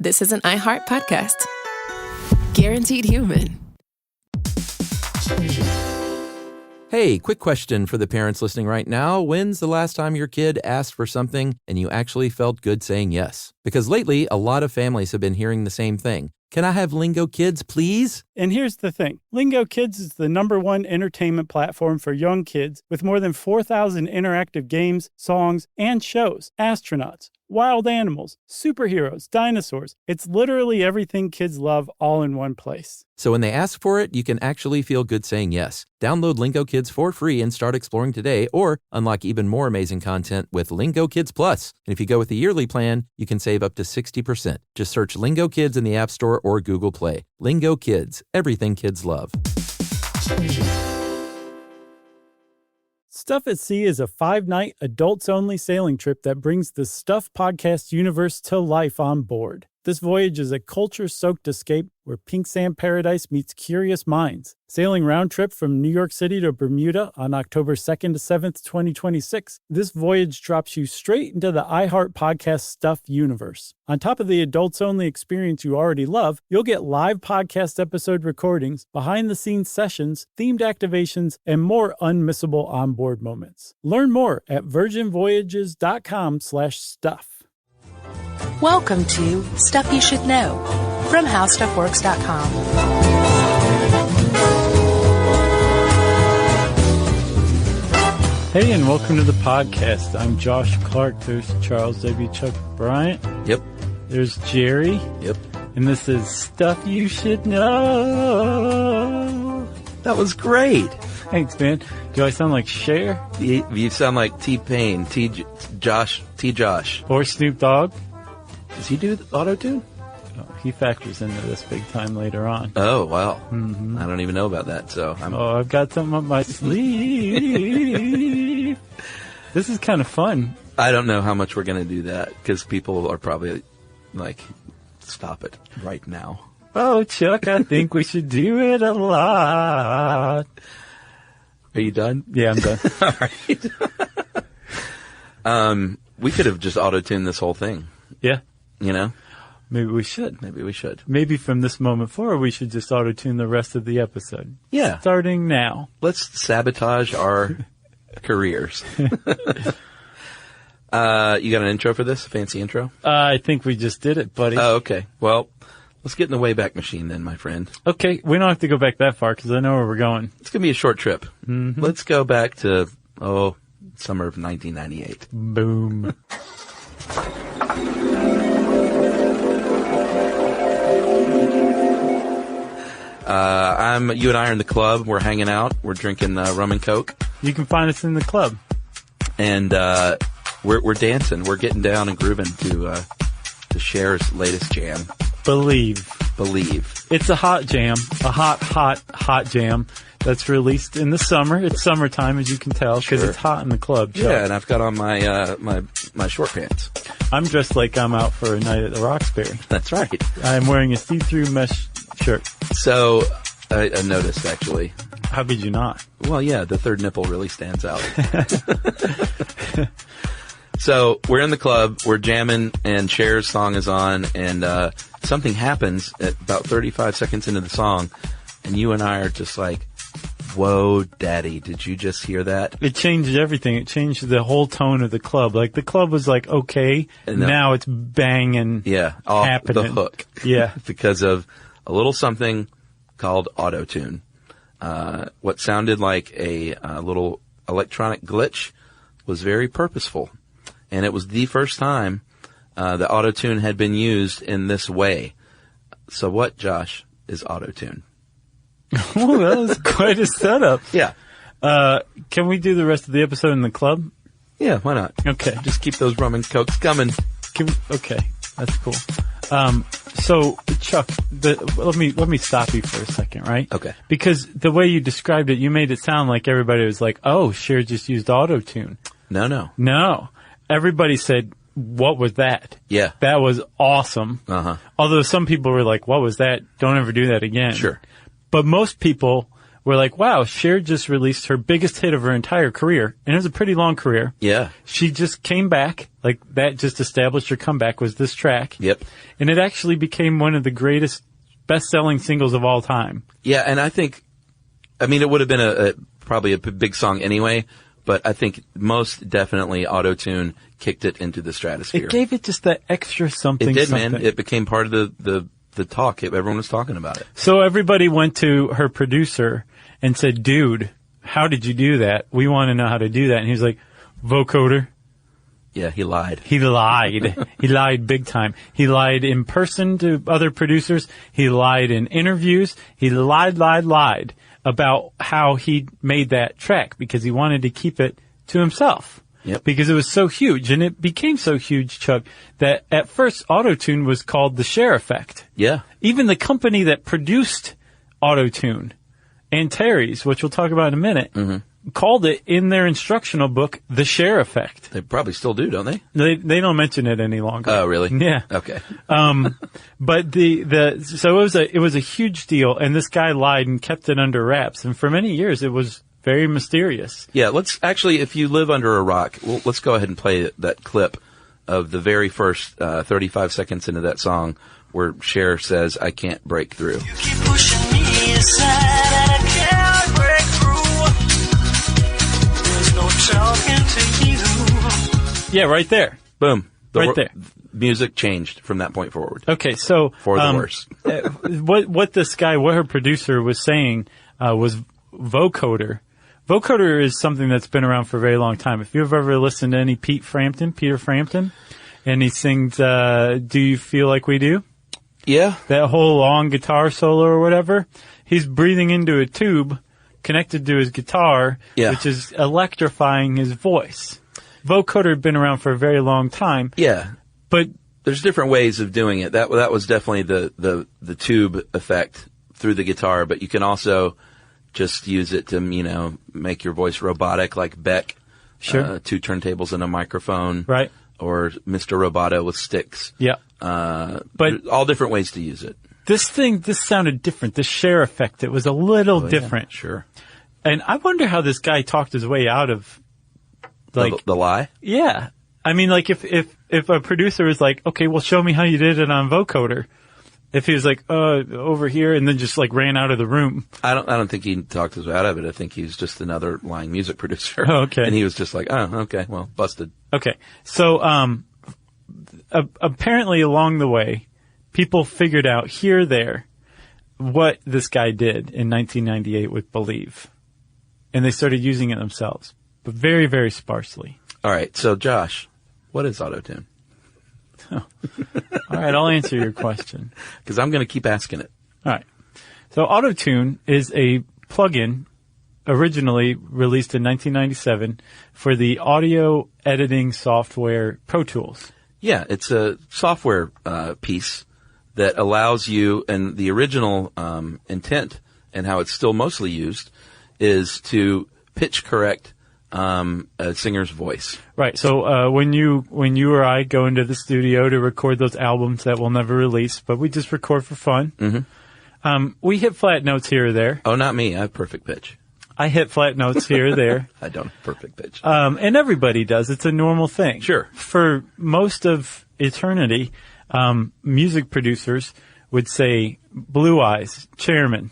this is an iHeart podcast. Guaranteed human. Hey, quick question for the parents listening right now. When's the last time your kid asked for something and you actually felt good saying yes? Because lately, a lot of families have been hearing the same thing. Can I have Lingo Kids, please? And here's the thing. Lingo Kids is the #1 entertainment platform for young kids with more than 4,000 interactive games, songs, and shows. Astronauts, wild animals, superheroes, dinosaurs. It's literally everything kids love all in one place. So when they ask for it, you can actually feel good saying yes. Download Lingo Kids for free and start exploring today, or unlock even more amazing content with Lingo Kids Plus. And if you go with the yearly plan, you can save up to 60%. Just search Lingo Kids in the App Store or Google Play. Lingo Kids, everything kids love. Stuff at Sea is a 5-night, adults-only sailing trip that brings the Stuff podcast universe to life on board. This voyage is a culture-soaked escape where pink sand paradise meets curious minds. Sailing round trip from New York City to Bermuda on October 2nd to 7th, 2026, this voyage drops you straight into the iHeart Podcast Stuff universe. On top of the adults-only experience you already love, you'll get live podcast episode recordings, behind-the-scenes sessions, themed activations, and more unmissable onboard moments. Learn more at virginvoyages.com/stuff. Welcome to Stuff You Should Know from HowStuffWorks.com. Hey, and welcome to the podcast. I'm Josh Clark. There's Charles W. Chuck Bryant. Yep. There's Jerry. Yep. And this is Stuff You Should Know. That was great. Thanks, man. Do I sound like Cher? You sound like T-Pain, Josh. Or Snoop Dogg? Does he do auto-tune? Oh, he factors into this big time later on. Oh, wow. Mm-hmm. I don't even know about that, so I've got something up my sleeve. This is kind of fun. I don't know how much we're going to do that, because people are probably like, stop it right now. Oh, Chuck, I think we should do it a lot. Are you done? Yeah, I'm done. All right. We could have just auto-tuned this whole thing. Yeah. You know? Maybe we should. Maybe from this moment forward, we should just auto-tune the rest of the episode. Yeah. Starting now. Let's sabotage our careers. You got an intro for this? A fancy intro? I think we just did it, buddy. Oh, okay. Well, let's get in the Wayback Machine then, my friend. Okay. We don't have to go back that far because I know where we're going. It's going to be a short trip. Mm-hmm. Let's go back to, summer of 1998. Boom. You and I are in the club. We're hanging out. We're drinking rum and Coke. You can find us in the club. And we're dancing. We're getting down and grooving to Cher's latest jam. Believe. It's a hot jam. A hot jam that's released in the summer. It's summertime, as you can tell, because It's hot in the club. Chuck. Yeah, and I've got on my my short pants. I'm dressed like I'm out for a night at the Roxbury. That's right. I'm wearing a see-through mesh shirt. So I noticed, actually. How could you not? Well, yeah, the third nipple really stands out. So we're in the club, we're jamming, and Cher's song is on, and something happens at about 35 seconds into the song, and you and I are just like, whoa, daddy, did you just hear that? It changed everything. It changed the whole tone of the club. Like, the club was like, okay, now it's banging. Yeah, off happening. The hook. Yeah. Because of a little something called auto-tune. What sounded like a little electronic glitch was very purposeful. And it was the first time the auto-tune had been used in this way. So what, Josh, is auto-tune? Oh, that was quite a setup. Yeah. Can we do the rest of the episode in the club? Yeah, why not? Okay. Just keep those rum and cokes coming. Okay, that's cool. So, Chuck, let me stop you for a second, right? Okay. Because the way you described it, you made it sound like everybody was like, oh, Cher just used auto-tune. No. Everybody said, what was that? Yeah. That was awesome. Uh-huh. Although some people were like, what was that? Don't ever do that again. Sure. But most people were like, wow, Cher just released her biggest hit of her entire career, and it was a pretty long career. Yeah. She just came back, like that just established her comeback was this track. Yep. And it actually became one of the greatest best-selling singles of all time. Yeah, and I think, I mean, it would have been probably a big song anyway, but I think most definitely Auto-Tune kicked it into the stratosphere. It gave it just that extra something. It did, something. man. It became part of the talk. Everyone was talking about it. So everybody went to her producer and said, dude, how did you do that? We want to know how to do that. And he was like, vocoder. Yeah, he lied. He lied. He lied big time. He lied in person to other producers. He lied in interviews. He lied about how he made that track because he wanted to keep it to himself. Yep. Because it was so huge. And it became so huge, Chuck, that at first Auto-Tune was called the Cher effect. Yeah. Even the company that produced Auto-Tune, Antares, which we'll talk about in a minute, called it in their instructional book the Cher effect. They probably still do, don't they? They don't mention it any longer. Oh, really? Yeah. Okay. But so it was a huge deal, and this guy lied and kept it under wraps, and for many years it was very mysterious. Yeah, let's actually, if you live under a rock, let's go ahead and play that clip of the very first 35 seconds into that song where Cher says, "I can't break through." You keep pushing me aside and I can't break through. There's no talking to you. Yeah, right there. Boom. Right there. Music changed from that point forward. Okay, so For the worse. what her producer was saying was vocoder. Vocoder is something that's been around for a very long time. If you've ever listened to any Peter Frampton, and he sings "Do You Feel Like We Do?" Yeah. That whole long guitar solo or whatever, he's breathing into a tube connected to his guitar, which is electrifying his voice. Vocoder had been around for a very long time. Yeah. But there's different ways of doing it. That was definitely the tube effect through the guitar, but you can also just use it to, make your voice robotic like Beck. Sure. 2 turntables and a microphone. Right. Or Mr. Roboto with sticks. Yeah. But all different ways to use it. This sounded different. The Cher effect, it was a little different. Yeah, sure. And I wonder how this guy talked his way out of, like, the lie? Yeah. I mean, like, if a producer was like, okay, well, show me how you did it on vocoder. If he was like, over here, and then just like ran out of the room. I don't think he talked his way out of it. I think he's just another lying music producer. Oh, okay. And he was just like, oh, okay, well, busted. Okay. So, apparently along the way, people figured out here or there what this guy did in 1998 with Believe. And they started using it themselves, but very, very sparsely. All right. So, Josh, what is Auto-Tune? All right, I'll answer your question. Because I'm going to keep asking it. All right. So Auto-Tune is a plugin originally released in 1997 for the audio editing software Pro Tools. Yeah, it's a software piece that allows you, and the original intent and how it's still mostly used is to pitch correct a singer's voice. Right. So when you or I go into the studio to record those albums that we'll never release, but we just record for fun, we hit flat notes here or there. Oh, not me. I have perfect pitch. I hit flat notes here or there. I don't have perfect pitch. And everybody does. It's a normal thing. Sure. For most of eternity, music producers would say, "Blue Eyes, Chairman,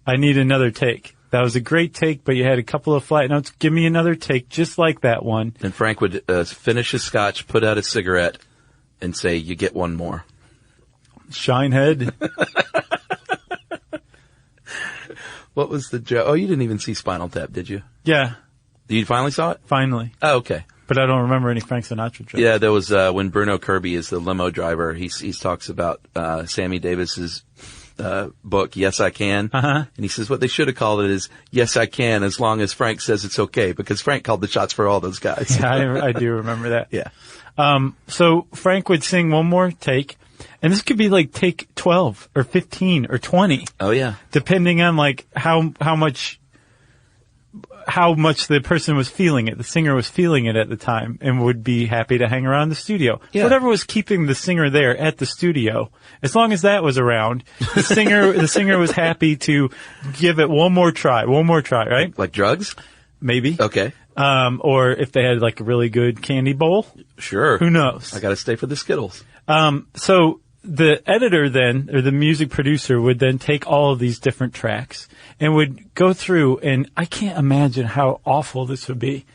I need another take. That was a great take, but you had a couple of flat notes. Give me another take just like that one." And Frank would finish his scotch, put out a cigarette, and say, "You get one more." Shinehead. What was the joke? Oh, you didn't even see Spinal Tap, did you? Yeah, You finally saw it? finally. Oh, okay. But I don't remember any Frank Sinatra jokes. Yeah, there was when Bruno Kirby is the limo driver. He talks about Sammy Davis's book, Yes, I Can. Uh-huh. And he says what they should have called it is Yes, I Can, as long as Frank says it's okay, because Frank called the shots for all those guys. Yeah, I do remember that. Yeah. So Frank would sing one more take, and this could be like take 12 or 15 or 20. Oh, yeah. Depending on like how much how much the person was feeling it. The singer was feeling it at the time and would be happy to hang around the studio. Yeah. Whatever was keeping the singer there at the studio, as long as that was around, the singer was happy to give it one more try, right? Like drugs? Maybe. Okay. Or if they had like a really good candy bowl. Sure. Who knows? I got to stay for the Skittles. So the editor then, or the music producer, would then take all of these different tracks and would go through, and I can't imagine how awful this would be.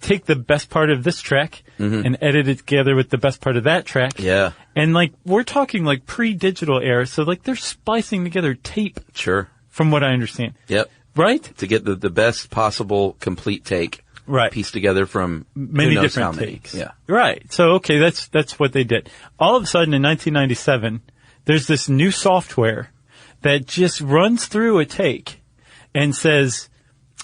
Take the best part of this track and edit it together with the best part of that track. Yeah. And like, we're talking like pre-digital era, so like they're splicing together tape. Sure. From what I understand. Yep. Right? To get the best possible complete take. Right. Pieced together from many who knows different how many. takes. Yeah. Right. So, okay, that's what they did. All of a sudden in 1997, there's this new software that just runs through a take and says,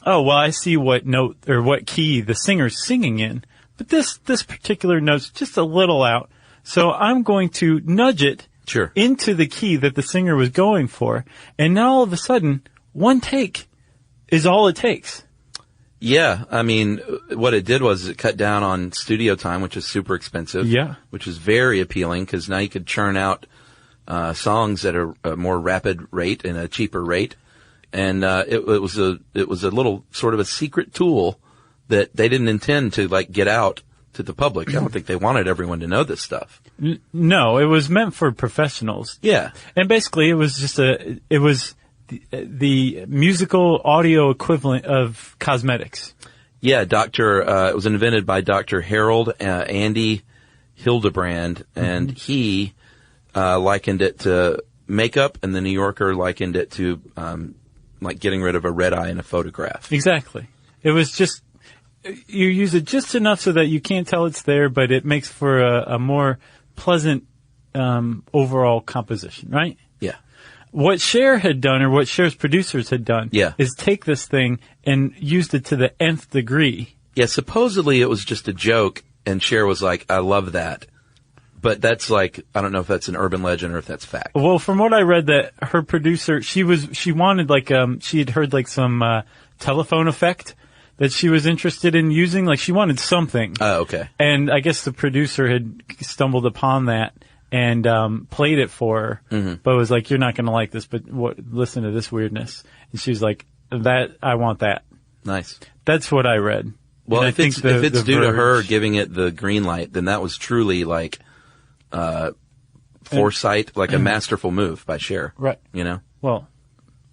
oh, well, I see what note or what key the singer's singing in, but this particular note's just a little out. So I'm going to nudge it into the key that the singer was going for. And now all of a sudden, one take is all it takes. Yeah, I mean, what it did was it cut down on studio time, which is super expensive. Yeah. Which is very appealing because now you could churn out songs at a more rapid rate and a cheaper rate. And it was a little sort of a secret tool that they didn't intend to like get out to the public. I don't think they wanted everyone to know this stuff. No, it was meant for professionals. Yeah. And basically it was just the musical audio equivalent of cosmetics. Yeah, it was invented by Dr. Harold Andy Hildebrand, and he likened it to makeup, and the New Yorker likened it to like getting rid of a red eye in a photograph. Exactly. It was just, you use it just enough so that you can't tell it's there, but it makes for a more pleasant overall composition, right? Yeah. What Cher had done, or what Cher's producers had done, is take this thing and used it to the nth degree. Yeah, supposedly it was just a joke, and Cher was like, I love that. But that's like, I don't know if that's an urban legend or if that's fact. Well, from what I read, that her producer, she wanted like, she had heard like some telephone effect that she was interested in using. Like, she wanted something. Oh, okay. And I guess the producer had stumbled upon that and played it for her, but was like, "You're not going to like this, but listen to this weirdness." And she was like, I want that." Nice. That's what I read. Well, and if it's due to her giving it the green light, then that was truly like foresight, like a masterful move by Cher. Right. You know? Well,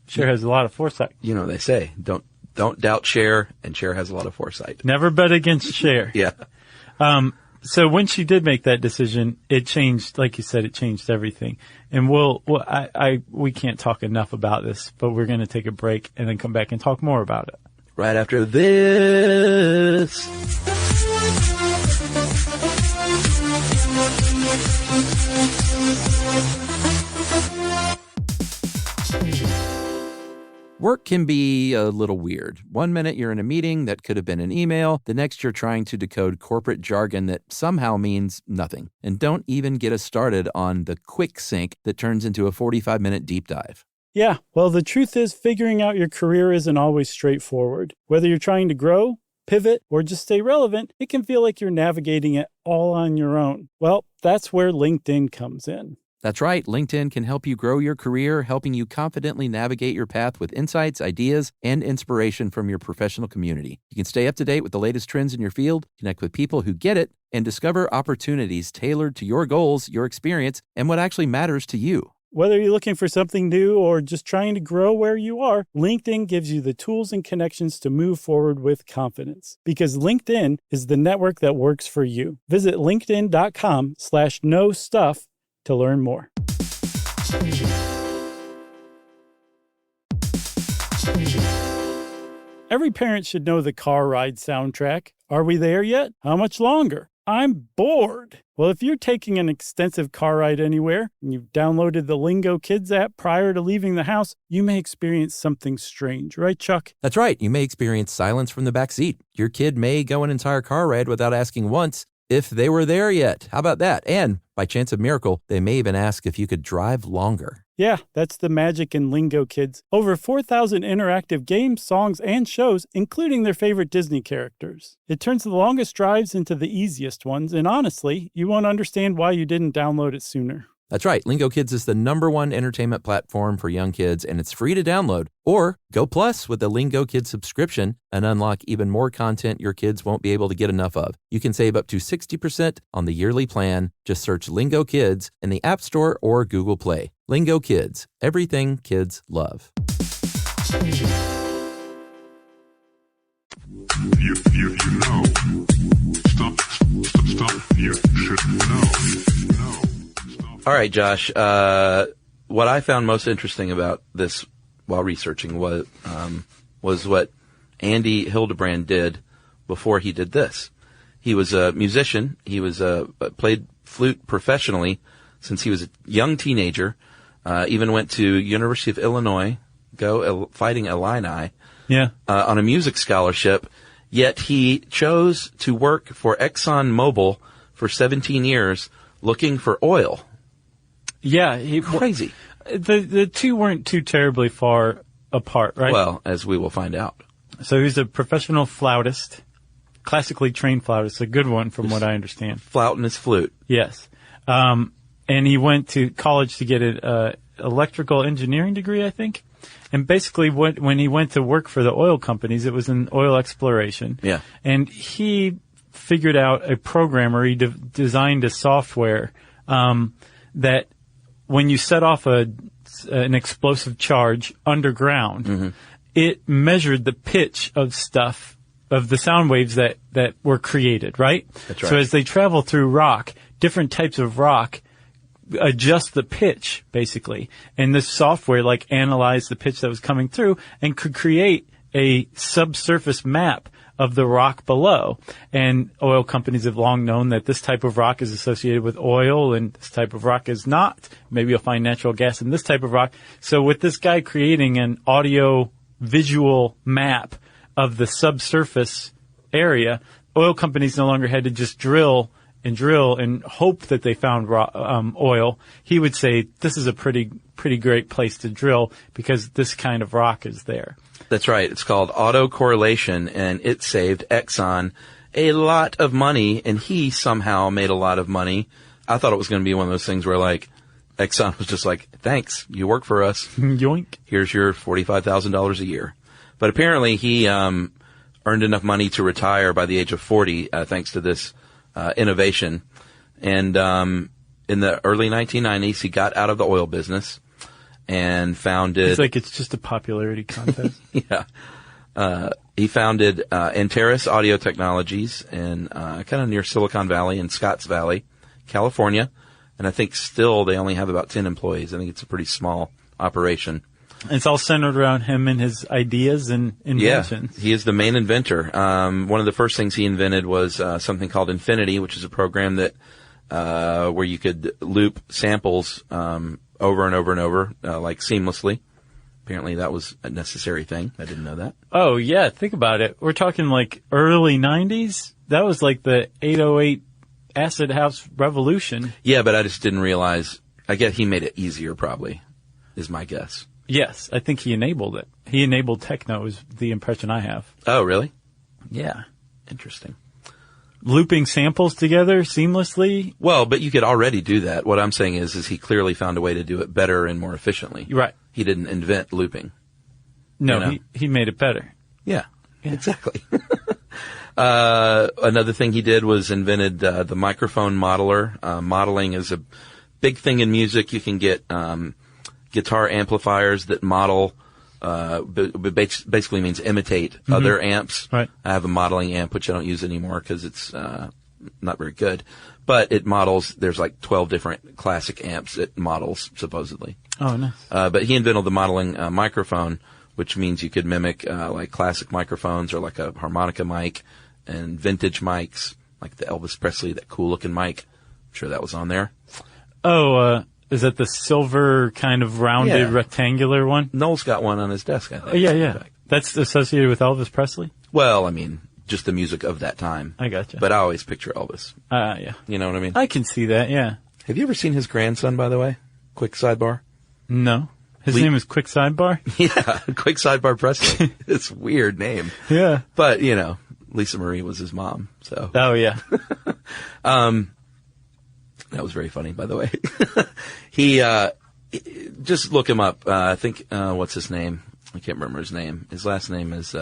Cher has a lot of foresight. You know, they say, don't doubt Cher, and Cher has a lot of foresight. Never bet against Cher. Yeah. So when she did make that decision, it changed, like you said, it changed everything. And we can't talk enough about this, but we're going to take a break and then come back and talk more about it. Right after this. Work can be a little weird. One minute you're in a meeting that could have been an email. The next you're trying to decode corporate jargon that somehow means nothing. And don't even get us started on the quick sync that turns into a 45-minute deep dive. Yeah, well, the truth is figuring out your career isn't always straightforward. Whether you're trying to grow, pivot, or just stay relevant, it can feel like you're navigating it all on your own. Well, that's where LinkedIn comes in. That's right. LinkedIn can help you grow your career, helping you confidently navigate your path with insights, ideas, and inspiration from your professional community. You can stay up to date with the latest trends in your field, connect with people who get it, and discover opportunities tailored to your goals, your experience, and what actually matters to you. Whether you're looking for something new or just trying to grow where you are, LinkedIn gives you the tools and connections to move forward with confidence. Because LinkedIn is the network that works for you. Visit linkedin.com/knowstuff to learn more. Every parent should know the car ride soundtrack. Are we there yet? How much longer? I'm bored. Well, if you're taking an extensive car ride anywhere and you've downloaded the Lingo Kids app prior to leaving the house, you may experience something strange, right, Chuck? That's right. You may experience silence from the back seat. Your kid may go an entire car ride without asking once if they were there yet. How about that? And by chance of miracle, they may even ask if you could drive longer. Yeah, that's the magic in Lingo Kids. Over 4,000 interactive games, songs, and shows, including their favorite Disney characters. It turns the longest drives into the easiest ones, and honestly, you won't understand why you didn't download it sooner. That's right. Lingo Kids is the #1 entertainment platform for young kids, and it's free to download. Or go plus with the Lingo Kids subscription and unlock even more content your kids won't be able to get enough of. You can save up to 60% on the yearly plan. Just search Lingo Kids in the App Store or Google Play. Lingo Kids, everything kids love. You know. Stuff you should know. All right, Josh. What I found most interesting about this while researching was what Andy Hildebrand did before he did this. He was a musician. He was played flute professionally since he was a young teenager. Even went to University of Illinois, Fighting Illini, on a music scholarship. Yet he chose to work for ExxonMobil for 17 years, looking for oil. Yeah, Crazy. The two weren't too terribly far apart, right? Well, as we will find out. So he's a professional flautist, classically trained flautist, a good one from what I understand. Flouting his flute. Yes. And he went to college to get an electrical engineering degree, I think. And basically when he went to work for the oil companies, it was in oil exploration. Yeah. And he figured out a programmer, he designed a software that when you set off an explosive charge underground, it measured the pitch of stuff, of the sound waves that were created, right? That's right. So as they travel through rock, different types of rock adjust the pitch, basically. And this software, analyzed the pitch that was coming through and could create a subsurface map of the rock below. And oil companies have long known that this type of rock is associated with oil and this type of rock is not. Maybe you'll find natural gas in this type of rock. So with this guy creating an audio visual map of the subsurface area, oil companies no longer had to just drill and hope that they found oil. He would say, this is a pretty great place to drill because this kind of rock is there. That's right. It's called autocorrelation, and it saved Exxon a lot of money, and he somehow made a lot of money. I thought it was going to be one of those things where, Exxon was just like, thanks, you work for us. Yoink. Here's your $45,000 a year. But apparently he earned enough money to retire by the age of 40, thanks to this innovation. And in the early 1990s, he got out of the oil business and founded... It's like it's just a popularity contest. Yeah. He founded Antares Audio Technologies in kind of near Silicon Valley in Scotts Valley, California. And I think still they only have about 10 employees. I think it's a pretty small operation. It's all centered around him and his ideas and inventions. Yeah, he is the main inventor. One of the first things he invented was something called Infinity, which is a program that where you could loop samples over and over and over, seamlessly. Apparently that was a necessary thing. I didn't know that. Oh, yeah. Think about it. We're talking early 90s. That was the 808 acid house revolution. Yeah, but I just didn't realize. I guess he made it easier, probably, is my guess. Yes, I think he enabled it. He enabled techno is the impression I have. Oh, really? Yeah. Interesting. Looping samples together seamlessly? Well, but you could already do that. What I'm saying is he clearly found a way to do it better and more efficiently. Right. He didn't invent looping. No, he made it better. Yeah. Exactly. Another thing he did was invented the microphone modeler. Modeling is a big thing in music. You can get guitar amplifiers that model, basically means imitate other amps. Right. I have a modeling amp, which I don't use anymore because it's not very good. But it models, there's 12 different classic amps it models, supposedly. Oh, nice. But he invented the modeling microphone, which means you could mimic classic microphones or a harmonica mic and vintage mics, like the Elvis Presley, that cool-looking mic. I'm sure that was on there. Oh, is that the silver kind of rounded rectangular one? Noel's got one on his desk, I think. Yeah. That's associated with Elvis Presley? Well, I mean, just the music of that time. I gotcha. But I always picture Elvis. Yeah. You know what I mean? I can see that, yeah. Have you ever seen his grandson, by the way? Quick sidebar. No. His name is Quick Sidebar? Yeah, Quick Sidebar Presley. It's a weird name. Yeah. But, Lisa Marie was his mom, so. Oh, yeah. That was very funny, by the way. He, just look him up. I think, what's his name? I can't remember his name. His last name is,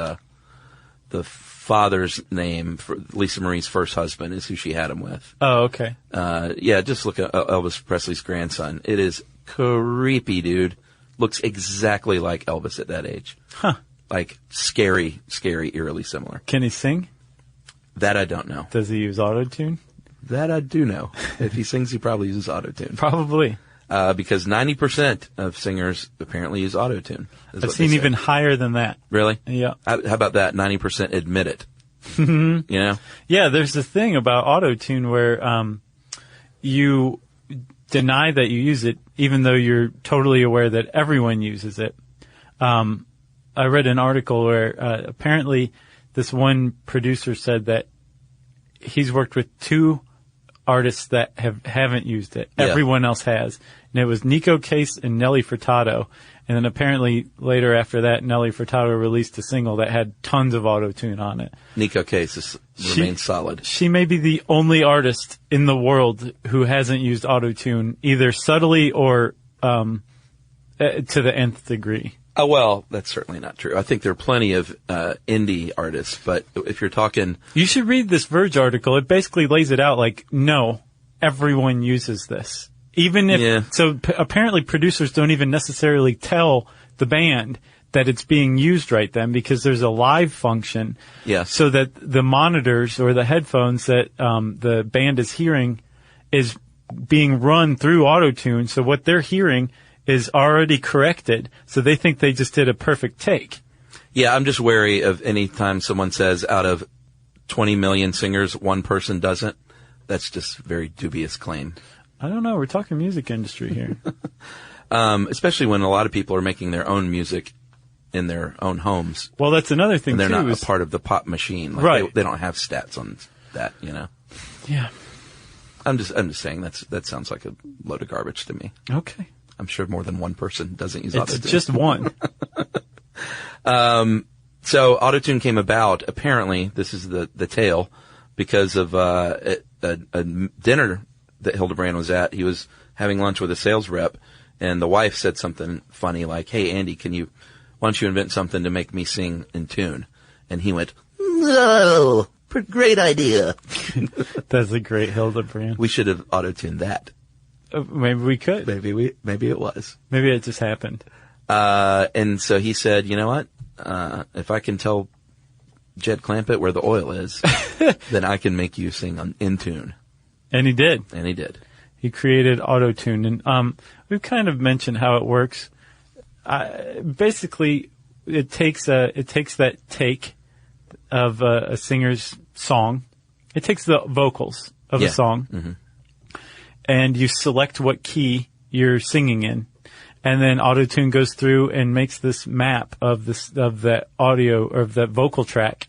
the father's name for Lisa Marie's first husband is who she had him with. Oh, okay. Yeah, just look at Elvis Presley's grandson. It is creepy, dude. Looks exactly like Elvis at that age. Huh. Like scary, eerily similar. Can he sing? That I don't know. Does he use auto-tune? That I do know. If he sings, he probably uses auto-tune. Probably. Because 90% of singers apparently use auto-tune. I've seen even higher than that. Really? Yeah. How about that? 90% admit it. You know? Yeah, there's this thing about auto-tune where you deny that you use it, even though you're totally aware that everyone uses it. I read an article where apparently this one producer said that he's worked with 2 artists that haven't used it. Yeah. Everyone else has. And it was Nico Case and Nelly Furtado. And then apparently later after that, Nelly Furtado released a single that had tons of auto-tune on it. Nico Case remains solid. She may be the only artist in the world who hasn't used auto-tune either subtly or to the nth degree. Oh, well, that's certainly not true. I think there are plenty of indie artists, but if you're talking... You should read this Verge article. It basically lays it out like, no, everyone uses this. Even if... Yeah. So apparently producers don't even necessarily tell the band that it's being used right then because there's a live function. Yeah. So that the monitors or the headphones that the band is hearing is being run through auto-tune. So what they're hearing is already corrected, so they think they just did a perfect take. Yeah, I'm just wary of any time someone says out of 20 million singers, one person doesn't. That's just a very dubious claim. I don't know. We're talking music industry here. Especially when a lot of people are making their own music in their own homes. Well, that's another thing, and they're too. not a part of the pop machine. Like right. They don't have stats on that, you know? Yeah. I'm just saying that sounds like a load of garbage to me. Okay. I'm sure more than one person doesn't use auto-tune. It's just one. So auto-tune came about, apparently, this is the tale, because of a dinner that Hildebrand was at. He was having lunch with a sales rep, and the wife said something funny like, "Hey, Andy, why don't you invent something to make me sing in tune?" And he went, "No, great idea." That's a great Hildebrand. We should have auto-tuned that. Maybe we could. Maybe it was. Maybe it just happened. And so he said, you know what? If I can tell Jed Clampett where the oil is, then I can make you sing in tune. And he did. He created auto-tune. And we've kind of mentioned how it works. Basically, it takes that take of a singer's song. It takes the vocals of a song. Mm-hmm. And you select what key you're singing in. And then auto-tune goes through and makes this map of that audio or of that vocal track.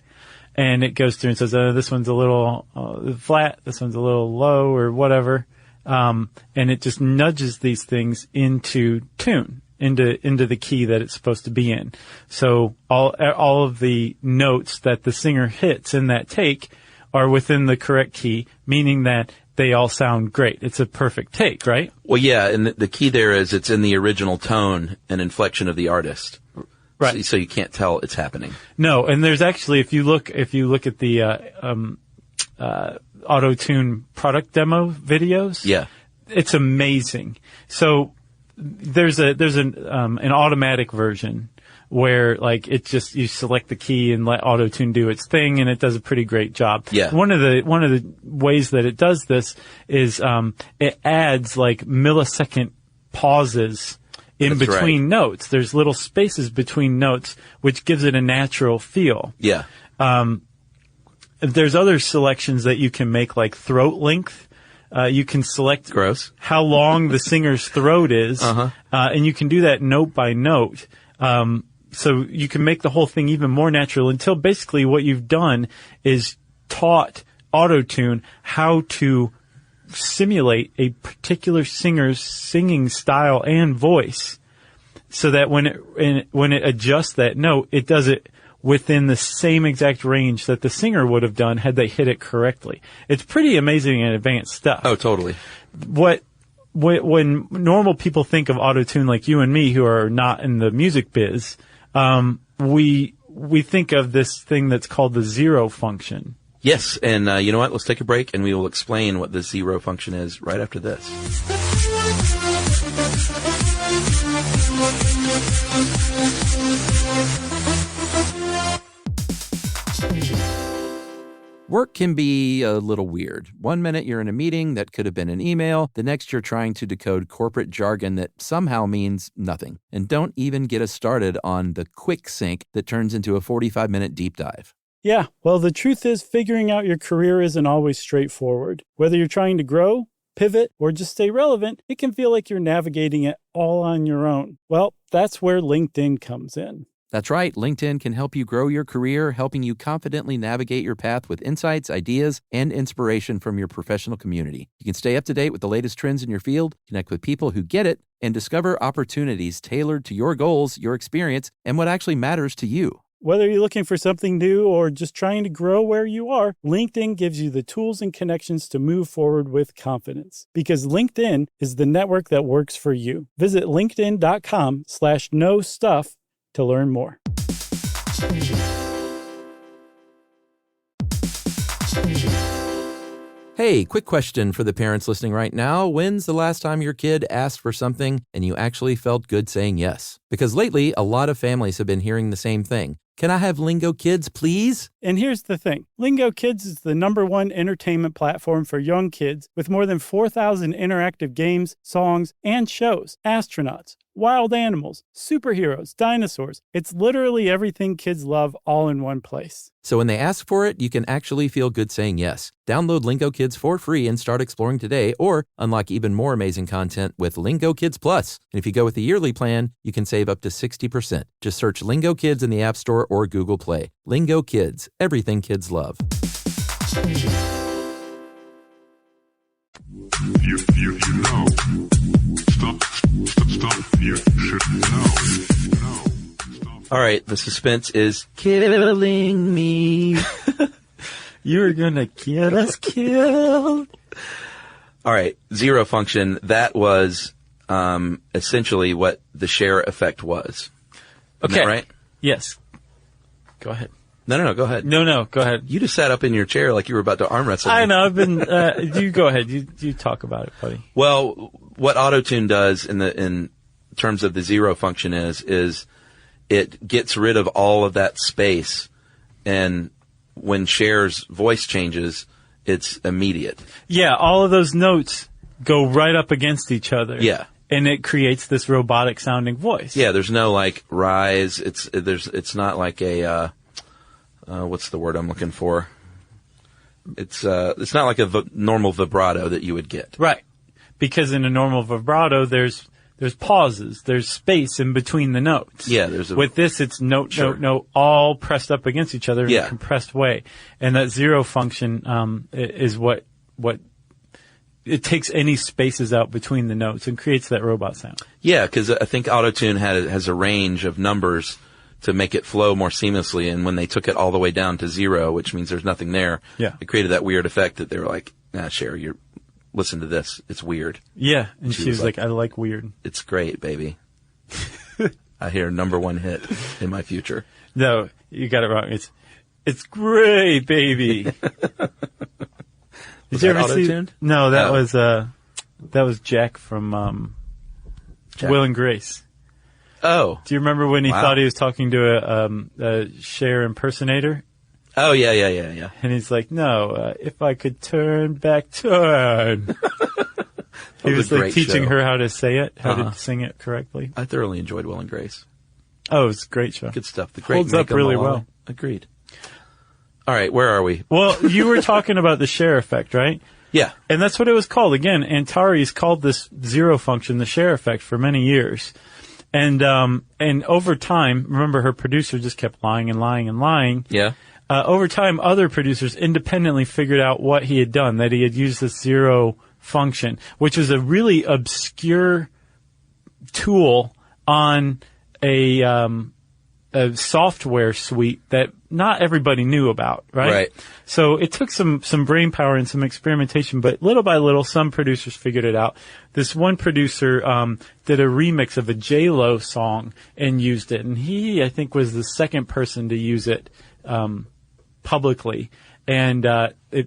And it goes through and says, this one's a little flat, this one's a little low or whatever. And it just nudges these things into tune, into the key that it's supposed to be in. So all of the notes that the singer hits in that take are within the correct key, meaning that they all sound great. It's a perfect take, right? Well, yeah, and the key there is it's in the original tone and inflection of the artist. Right. So you can't tell it's happening. No, and there's actually, if you look at the auto-tune product demo videos, yeah, it's amazing. So there's an automatic version where like it just you select the key and let auto-tune do its thing, and it does a pretty great job. Yeah. One of the ways that it does this is it adds like millisecond pauses in That's between right. notes. There's little spaces between notes, which gives it a natural feel. Yeah. There's other selections that you can make, like throat length. You can select Gross. how long the singer's throat is, and you can do that note by note. So you can make the whole thing even more natural until basically what you've done is taught auto-tune how to simulate a particular singer's singing style and voice so that when it adjusts that note, it does it within the same exact range that the singer would have done had they hit it correctly. It's pretty amazing and advanced stuff. Oh, totally. When normal people think of auto-tune, like you and me, who are not in the music biz, we think of this thing that's called the zero function. Yes, and you know what? Let's take a break, and we will explain what the zero function is right after this. Work can be a little weird. One minute you're in a meeting that could have been an email. The next you're trying to decode corporate jargon that somehow means nothing. And don't even get us started on the quick sync that turns into a 45-minute deep dive. Yeah, well, the truth is figuring out your career isn't always straightforward. Whether you're trying to grow, pivot, or just stay relevant, it can feel like you're navigating it all on your own. Well, that's where LinkedIn comes in. That's right. LinkedIn can help you grow your career, helping you confidently navigate your path with insights, ideas, and inspiration from your professional community. You can stay up to date with the latest trends in your field, connect with people who get it, and discover opportunities tailored to your goals, your experience, and what actually matters to you. Whether you're looking for something new or just trying to grow where you are, LinkedIn gives you the tools and connections to move forward with confidence. Because LinkedIn is the network that works for you. Visit linkedin.com/knowstuff to learn more. Hey, quick question for the parents listening right now. When's the last time your kid asked for something and you actually felt good saying yes? Because lately, a lot of families have been hearing the same thing. Can I have Lingo Kids, please? And here's the thing. Lingo Kids is the #1 entertainment platform for young kids with more than 4,000 interactive games, songs, and shows. Astronauts, wild animals, superheroes, dinosaurs. It's literally everything kids love all in one place. So when they ask for it, you can actually feel good saying yes. Download Lingo Kids for free and start exploring today, or unlock even more amazing content with Lingo Kids Plus. And if you go with the yearly plan, you can save up to 60%. Just search Lingo Kids in the App Store or Google Play. Lingo Kids, everything kids love. You know. Stop. You should know. All right, the suspense is killing me. You're gonna get us killed. All right, zero function, that was essentially what the share effect was. Isn't that right? Yes. Go ahead. No, go ahead. No, go ahead. You just sat up in your chair like you were about to arm wrestle me. I know, I've been, you go ahead. You talk about it, buddy. Well, what auto-tune does in terms of the zero function is it gets rid of all of that space, and when Cher's voice changes, it's immediate. Yeah, all of those notes go right up against each other. Yeah. And it creates this robotic sounding voice. Yeah, there's no like rise. It's not like a what's the word I'm looking for? It's not like a normal vibrato that you would get. Right. Because in a normal vibrato, there's pauses, there's space in between the notes. Yeah, with this, it's note, all pressed up against each other in a compressed way. And that zero function is what it takes any spaces out between the notes and creates that robot sound. Yeah, because I think auto-tune has a range of numbers to make it flow more seamlessly, and when they took it all the way down to zero, which means there's nothing there, it created that weird effect that they were like, Cher, listen to this. It's weird. Yeah, and she was like, I like weird. It's great, baby. I hear #1 hit in my future. No, you got it wrong. It's great, baby. Was that auto-tuned? No, that was Jack from Will and Grace. Oh. Do you remember when he thought he was talking to a Cher impersonator? Oh, yeah. And he's like, no, if I could turn back time. He was like teaching her how to say it, how to sing it correctly. I thoroughly enjoyed Will and Grace. Oh, it's a great show. Good stuff. The great holds up really well. Agreed. All right, where are we? Well, you were talking about the Cher effect, right? Yeah. And that's what it was called. Again, Antares called this zero function the Cher effect for many years. And over time, remember her producer just kept lying and lying and lying. Yeah. Over time, other producers independently figured out what he had done, that he had used this zero function, which was a really obscure tool on a software suite that not everybody knew about, right? Right. So it took some brain power and some experimentation, but little by little, some producers figured it out. This one producer did a remix of a J-Lo song and used it, and he, I think, was the second person to use it publicly. And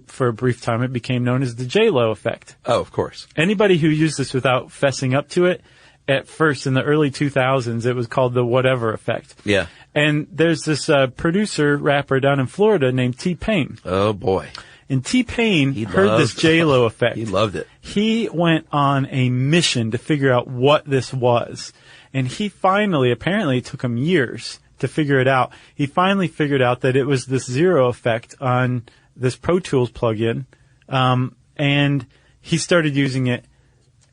for a brief time, it became known as the J-Lo effect. Oh, of course. Anybody who used this without fessing up to it, at first in the early 2000s, it was called the whatever effect. Yeah. And there's this producer, rapper down in Florida named T-Pain. Oh, boy. And T-Pain heard this J-Lo effect. He loved it. He went on a mission to figure out what this was. And he finally, apparently it took him years to figure it out. He finally figured out that it was this zero effect on this Pro Tools plugin. And he started using it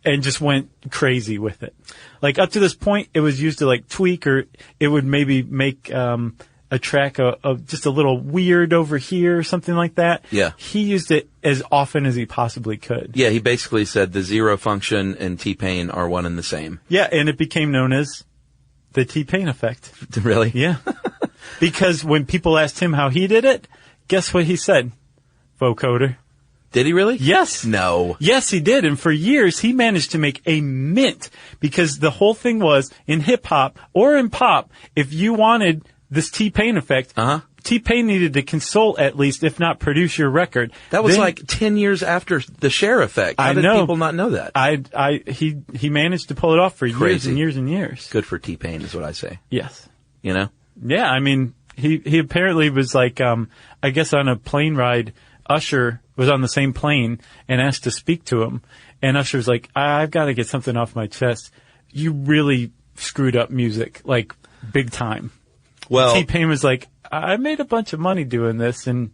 and just went crazy with it. Like, up to this point, it was used to, like, tweak, or it would maybe make a track of just a little weird over here or something like that. Yeah. He used it as often as he possibly could. Yeah, he basically said the zero function and T-Pain are one and the same. Yeah, and it became known as the T-Pain effect. Really? Yeah. Because when people asked him how he did it, guess what he said? Vocoder. Did he really? Yes. No. Yes, he did. And for years, he managed to make a mint, because the whole thing was, in hip-hop or in pop, if you wanted this T-Pain effect, T-Pain needed to consult at least, if not produce your record. That was then, like 10 years after the Cher effect. How did people not know that? He managed to pull it off for years Crazy. and years and years. Good for T-Pain is what I say. Yes. You know? Yeah, I mean, he apparently was like, I guess on a plane ride, Usher was on the same plane and asked to speak to him. And Usher was like, I've got to get something off my chest. You really screwed up music, like, big time. Well, T-Pain was like, I made a bunch of money doing this, and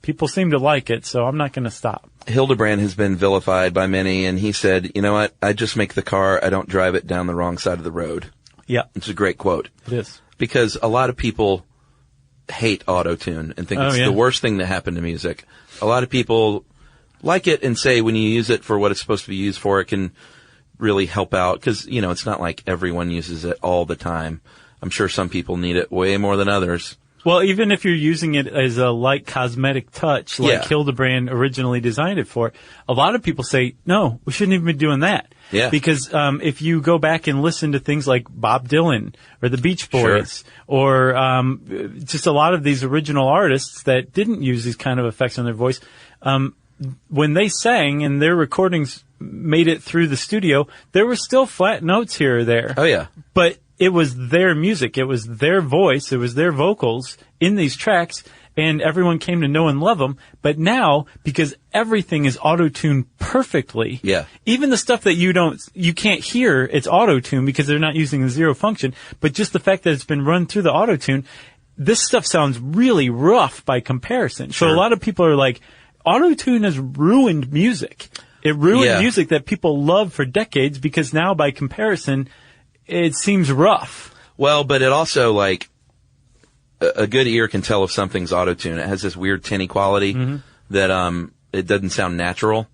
people seem to like it, so I'm not going to stop. Hildebrand has been vilified by many, and he said, you know what? I just make the car. I don't drive it down the wrong side of the road. Yeah. It's a great quote. It is. Because a lot of people hate auto-tune and think it's the worst thing that happened to music. A lot of people like it and say when you use it for what it's supposed to be used for, it can really help out. Because, you know, it's not like everyone uses it all the time. I'm sure some people need it way more than others. Well, even if you're using it as a light cosmetic touch, like Hildebrand originally designed it for, a lot of people say, no, we shouldn't even be doing that. Yeah. Because if you go back and listen to things like Bob Dylan or the Beach Boys or just a lot of these original artists that didn't use these kind of effects on their voice, when they sang and their recordings made it through the studio, there were still flat notes here or there. Oh, yeah. But it was their music. It was their voice. It was their vocals in these tracks, and everyone came to know and love them. But now, because everything is auto-tuned perfectly, even the stuff that you can't hear, it's auto-tuned because they're not using the zero function. But just the fact that it's been run through the auto-tune, this stuff sounds really rough by comparison. So a lot of people are like, auto-tune has ruined music. It ruined music that people love for decades, because now by comparison, it seems rough. Well, but it also, like, a good ear can tell if something's auto-tune. It has this weird tinny quality that it doesn't sound natural.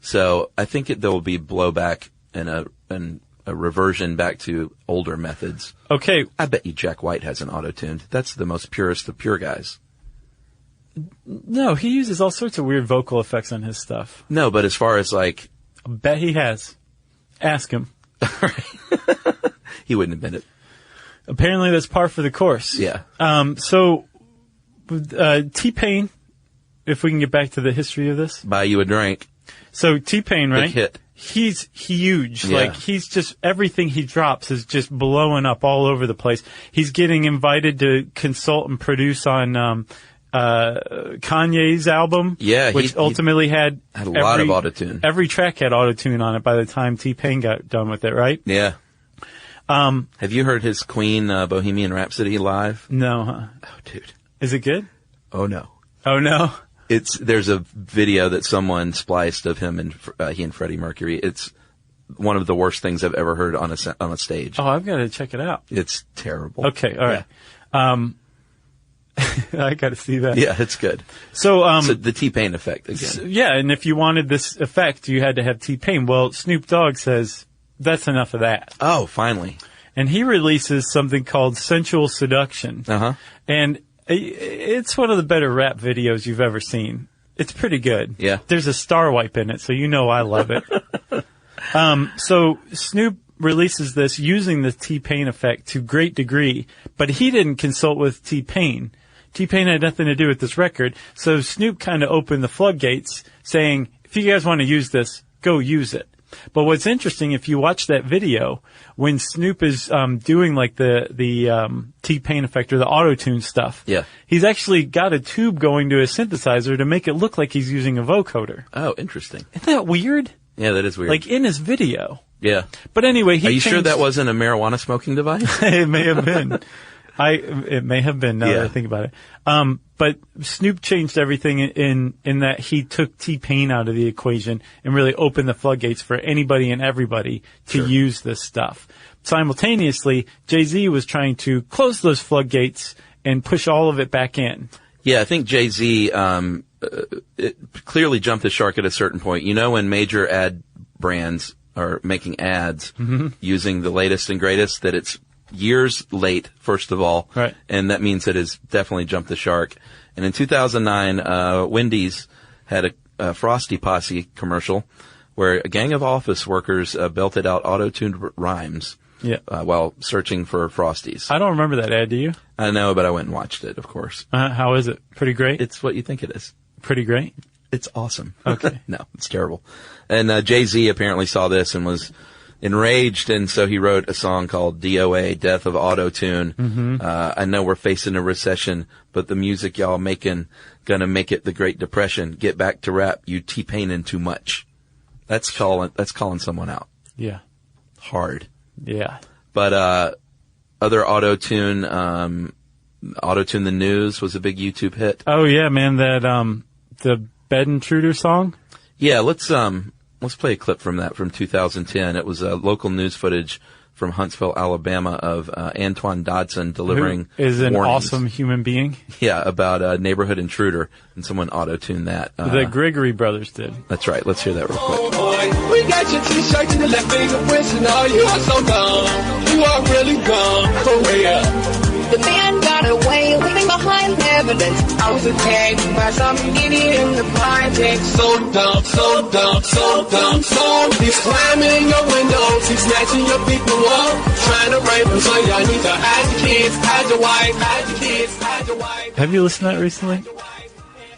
So I think there will be blowback and a reversion back to older methods. Okay. I bet you Jack White has an auto-tuned. That's the most purest of pure guys. No, he uses all sorts of weird vocal effects on his stuff. No, but as far as, like... I bet he has. Ask him. He wouldn't admit it. Apparently that's par for the course. Yeah. So, T-Pain, if we can get back to the history of this. Buy you a drink. So T-Pain, right? Big hit. He's huge. Yeah. Like, he's just, everything he drops is just blowing up all over the place. He's getting invited to consult and produce on, Kanye's album. Yeah. Which ultimately had a lot of autotune. Every track had autotune on it by the time T-Pain got done with it, right? Yeah. Have you heard his Queen Bohemian Rhapsody live? No, huh? Oh, dude. Is it good? Oh, no. Oh, no? There's a video that someone spliced of him and he and Freddie Mercury. It's one of the worst things I've ever heard on a stage. Oh, I've got to check it out. It's terrible. Okay, all right. I got to see that. Yeah, it's good. So the T-Pain effect again. And if you wanted this effect, you had to have T-Pain. Well, Snoop Dogg says that's enough of that. Oh, finally. and he releases something called Sensual Seduction. Uh-huh. And it's one of the better rap videos you've ever seen. It's pretty good. Yeah. There's a star wipe in it, so you know I love it. So Snoop releases this using the T-Pain effect to great degree, but he didn't consult with T-Pain. T-Pain had nothing to do with this record, so Snoop kind of opened the floodgates saying, if you guys want to use this, go use it. But what's interesting, if you watch that video, when Snoop is doing like the T-Pain effect or the auto-tune stuff, Yeah. he's actually got a tube going to a synthesizer to make it look like he's using a vocoder. Oh, interesting. Isn't that weird? Yeah, that is weird. Like in his video. yeah. But anyway, Are you sure that wasn't a marijuana smoking device? It may have been. It may have been now that I think about it. But Snoop changed everything in that he took T-Pain out of the equation and really opened the floodgates for anybody and everybody to use this stuff. Simultaneously, Jay-Z was trying to close those floodgates and push all of it back in. Yeah, I think Jay-Z it clearly jumped the shark at a certain point. You know, when major ad brands are making ads using the latest and greatest, that it's years late, first of all. Right. And that means it has definitely jumped the shark. And in 2009, Wendy's had a Frosty Posse commercial where a gang of office workers belted out auto-tuned rhymes while searching for Frosties. I don't remember that ad, do you? I know, but I went and watched it, of course. How is it? Pretty great? It's what you think it is. Pretty great? It's awesome. Okay. No, it's terrible. And Jay-Z apparently saw this and was enraged, and so he wrote a song called DOA, Death of Auto-Tune. I know we're facing a recession, but the music y'all making gonna make it the Great Depression. Get back to rap, you T-Painin' too much. That's calling someone out. Yeah. Hard. Yeah. But other Auto-Tune, Auto-Tune the News was a big YouTube hit. Oh yeah, man, that the Bed Intruder song? Yeah, let's play a clip from that from 2010. It was local news footage from Huntsville, Alabama, of Antoine Dodson delivering Who is an warnings. awesome human being. Yeah, about a neighborhood intruder, and someone auto-tuned that. The Gregory brothers did. That's right. Let's hear that real quick. Oh boy, we got your t-shirt and the left finger wishing, oh, you are so dumb. You are really dumb, for real. The man got away, leaving behind evidence. I was attacked by some idiot in the project. So dumb, so dumb, so dumb, so he's slamming your windows, he's snatching your people up, trying to rape them. So y'all need to hide your kids, hide your wife, hide your kids, hide your wife. Have you listened to that recently?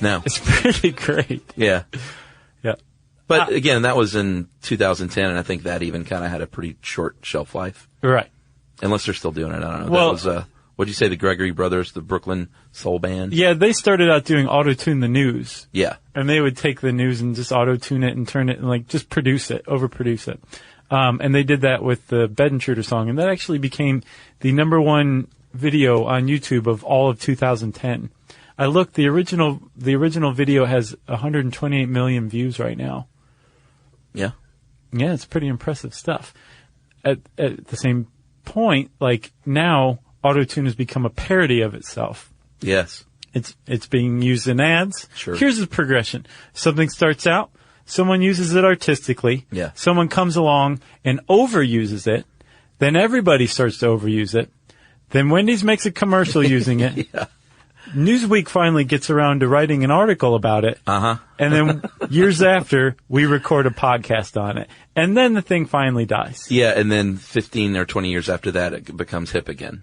No. It's pretty great. Yeah. Yeah. But again, that was in 2010, and I think that even kind of had a pretty short shelf life. Right. Unless they're still doing it. I don't know. Well, that was, what'd you say, the Gregory Brothers, the Brooklyn soul band? Yeah, they started out doing auto-tune the news. Yeah. And they would take the news and just auto-tune it and turn it and like just produce it, overproduce it. And they did that with the Bed Intruder song, and that actually became the #1 video on YouTube of all of 2010. I looked, the original video has 128 million views right now. Yeah. Yeah, it's pretty impressive stuff. At the same point, like now, auto-tune has become a parody of itself. Yes. It's being used in ads. Sure. Here's the progression. Something starts out, someone uses it artistically. Yeah. Someone comes along and overuses it. Then everybody starts to overuse it. Then Wendy's makes a commercial using it. Yeah. Newsweek finally gets around to writing an article about it. Uh-huh. And then years after, we record a podcast on it. And then the thing finally dies. Yeah, and then 15 or 20 years after that, it becomes hip again.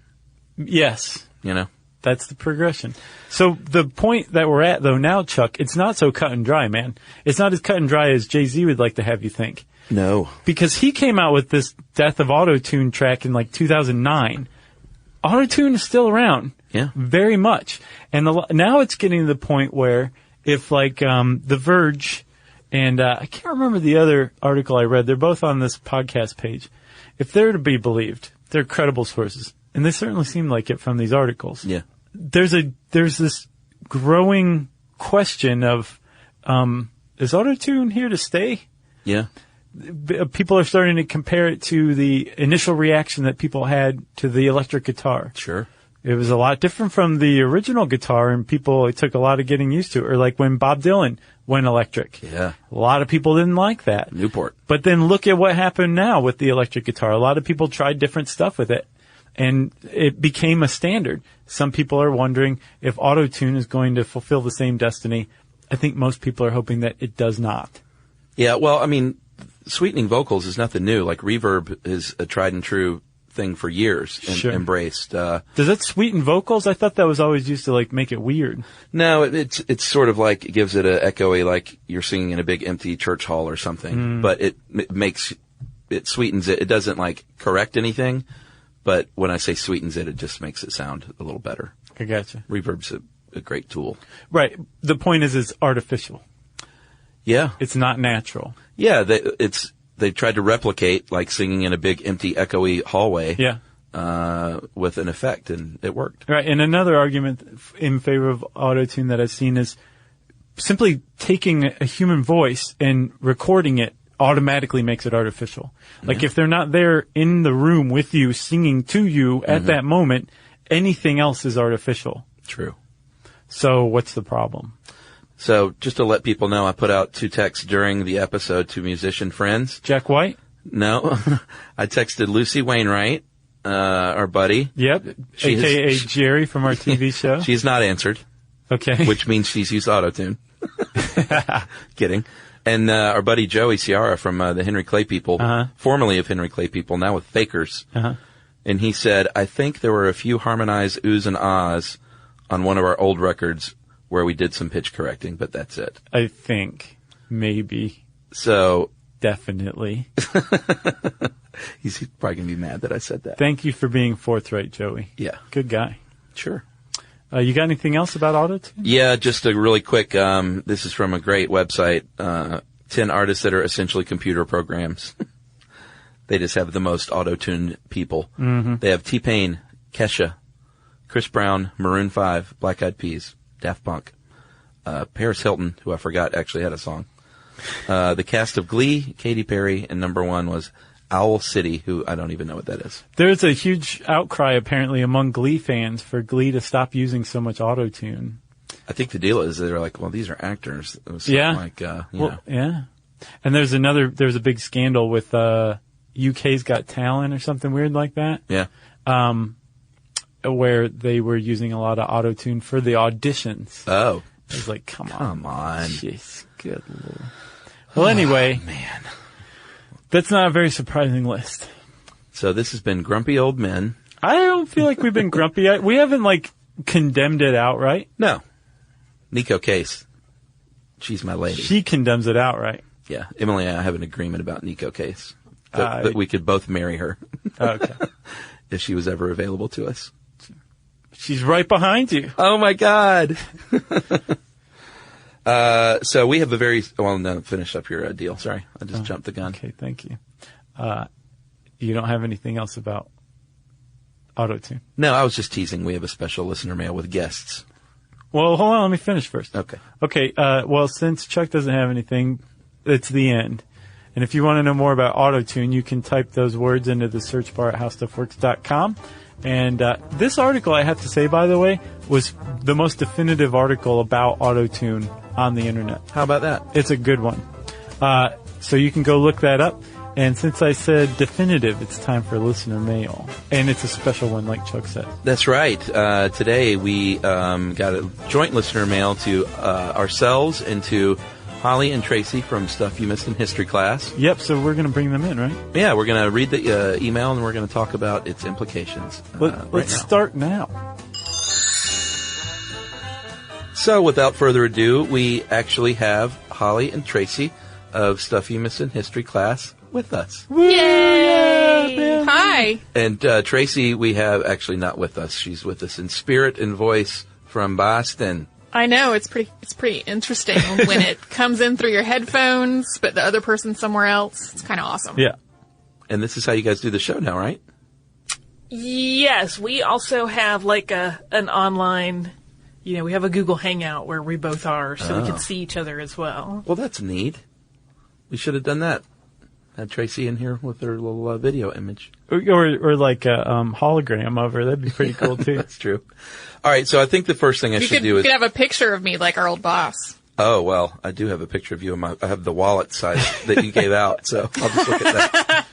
Yes. You know? That's the progression. So the point that we're at, though, now, Chuck, it's not so cut and dry, man. It's not as cut and dry as Jay-Z would like to have you think. No. Because he came out with this Death of Auto-Tune track in like 2009. Auto-Tune is still around. Yeah. Very much. And now it's getting to the point where if like The Verge and I can't remember the other article I read, they're both on this podcast page. If they're to be believed, they're credible sources. And they certainly seem like it from these articles. Yeah. There's this growing question of, is auto-tune here to stay? Yeah. People are starting to compare it to the initial reaction that people had to the electric guitar. Sure. It was a lot different from the original guitar, and it took a lot of getting used to. Or like when Bob Dylan went electric. Yeah. A lot of people didn't like that. Newport. But then look at what happened now with the electric guitar. A lot of people tried different stuff with it, and it became a standard. Some people are wondering if auto-tune is going to fulfill the same destiny. I think most people are hoping that it does not. Yeah, well, I mean, sweetening vocals is nothing new. Like reverb is a tried and true thing for years and Sure. embraced. Does it sweeten vocals? I thought that was always used to like make it weird. No, it's sort of like it gives it a echoey, like you're singing in a big empty church hall or something. But it sweetens it. It doesn't like correct anything. But when I say sweetens it, it just makes it sound a little better. I gotcha. Reverb's a great tool. Right. The point is it's artificial. Yeah. It's not natural. Yeah, they tried to replicate like singing in a big empty echoey hallway. Yeah. With an effect, and it worked. Right. And another argument in favor of auto-tune that I've seen is simply taking a human voice and recording it automatically makes it artificial. Like if they're not there in the room with you singing to you at that moment, anything else is artificial. True. So what's the problem? So just to let people know, I put out 2 texts during the episode to musician friends. Jack White? No. I texted Lucy Wainwright, our buddy. Yep. AKA Jerry from our TV show. She's not answered. Okay. Which means she's used autotune. Kidding. And our buddy Joey Ciara from the Henry Clay People, formerly of Henry Clay People, now with Fakers. And he said, I think there were a few harmonized oohs and ahs on one of our old records where we did some pitch correcting, but that's it. I think. Maybe. So. Definitely. He's probably going to be mad that I said that. Thank you for being forthright, Joey. Yeah. Good guy. Sure. You got anything else about autotune? Yeah, just a really quick, this is from a great website, 10 artists that are essentially computer programs. They just have the most auto-tuned people. They have T-Pain, Kesha, Chris Brown, Maroon 5, Black Eyed Peas, Daft Punk, Paris Hilton, who I forgot actually had a song, the cast of Glee, Katy Perry, and number 1 was Owl City, who I don't even know what that is. There's a huge outcry apparently among Glee fans for Glee to stop using so much auto-tune. I think the deal is they're like, well, these are actors. Yeah. Like, yeah. And there's a big scandal with UK's Got Talent or something weird like that. Yeah. Where they were using a lot of auto-tune for the auditions. Oh. I was like, come on. Jeez, good Lord. Well, anyway. Oh, man. That's not a very surprising list. So this has been Grumpy Old Men. I don't feel like we've been grumpy. We haven't, condemned it outright. No. Nico Case. She's my lady. She condemns it outright. Yeah. Emily and I have an agreement about Nico Case. That we could both marry her. Okay. If she was ever available to us. She's right behind you. Oh, my God. So we have finish up your deal. Sorry. I just jumped the gun. Okay, thank you. You don't have anything else about auto-tune? No, I was just teasing. We have a special listener mail with guests. Well, hold on. Let me finish first. Okay. Okay, well, since Chuck doesn't have anything, it's the end. And if you want to know more about auto-tune, you can type those words into the search bar at howstuffworks.com. And this article, I have to say, by the way, was the most definitive article about auto-tune on the internet. How about that? It's a good one. So you can go look that up. And since I said definitive, it's time for listener mail. And it's a special one, like Chuck said. That's right. Today we got a joint listener mail to ourselves and to Holly and Tracy from Stuff You Missed in History class. Yep, so we're going to bring them in, right? Yeah, we're going to read the email and we're going to talk about its implications. Let's start now. So without further ado, we actually have Holly and Tracy of Stuff You Missed in History class with us. Yay! Hi. And Tracy, we have actually not with us. She's with us in spirit and voice from Boston. I know, it's pretty interesting when it comes in through your headphones, but the other person's somewhere else. It's kind of awesome. Yeah. And this is how you guys do the show now, right? Yes, we also have an online, we have a Google Hangout where we both are, so we can see each other as well. Well, that's neat. We should have done that Had Tracy in here with her little video image. Or like a hologram of her. That'd be pretty cool, too. That's true. All right, so I think the first thing I should do You is... could have a picture of me like our old boss. Oh, well, I do have a picture of you. I have the wallet size that you gave out, so I'll just look at that.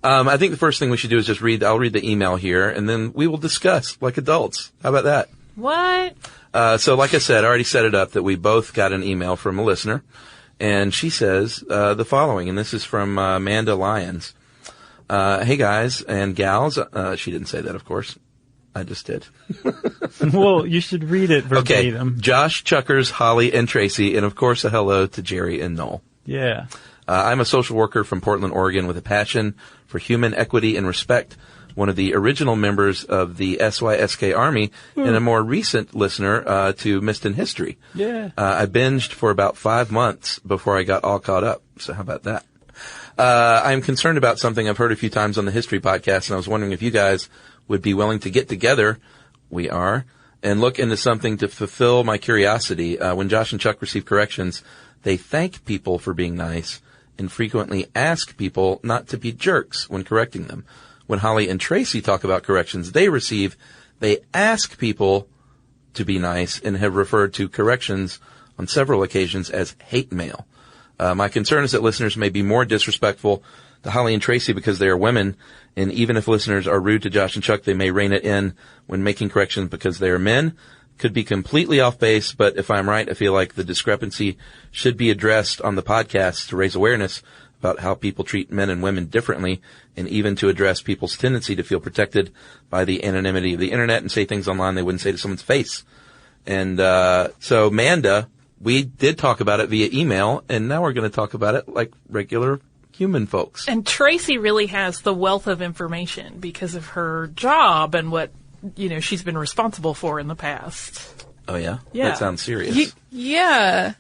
I think the first thing we should do is just I'll read the email here, and then we will discuss like adults. How about that? What? So like I said, I already set it up that we both got an email from a listener, and she says the following, and this is from Amanda Lyons. Hey, guys and gals. She didn't say that, of course. I just did. Well, you should read it verbatim. Okay. Josh, Chuckers, Holly, and Tracy, and of course a hello to Jerry and Noel. Yeah. I'm a social worker from Portland, Oregon, with a passion for human equity and respect. One of the original members of the SYSK Army and a more recent listener to Missed in History. Yeah. I binged for about 5 months before I got all caught up. So how about that? I'm concerned about something I've heard a few times on the History Podcast, and I was wondering if you guys would be willing to get together. We are. And look into something to fulfill my curiosity. When Josh and Chuck receive corrections, they thank people for being nice and frequently ask people not to be jerks when correcting them. When Holly and Tracy talk about corrections they receive, they ask people to be nice and have referred to corrections on several occasions as hate mail. My concern is that listeners may be more disrespectful to Holly and Tracy because they are women, and even if listeners are rude to Josh and Chuck, they may rein it in when making corrections because they are men. Could be completely off base, but if I'm right, I feel like the discrepancy should be addressed on the podcast to raise awareness about how people treat men and women differently, and even to address people's tendency to feel protected by the anonymity of the internet and say things online they wouldn't say to someone's face. And so, Amanda, we did talk about it via email, and now we're going to talk about it like regular human folks. And Tracy really has the wealth of information because of her job and what, she's been responsible for in the past. Oh, yeah? Yeah. That sounds serious. Yeah.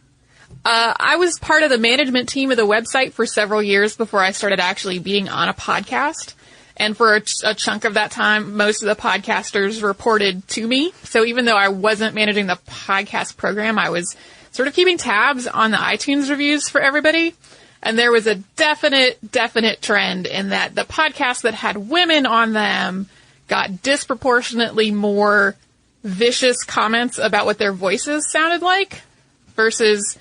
I was part of the management team of the website for several years before I started actually being on a podcast. And for a chunk of that time, most of the podcasters reported to me. So even though I wasn't managing the podcast program, I was sort of keeping tabs on the iTunes reviews for everybody. And there was a definite trend in that the podcasts that had women on them got disproportionately more vicious comments about what their voices sounded like versus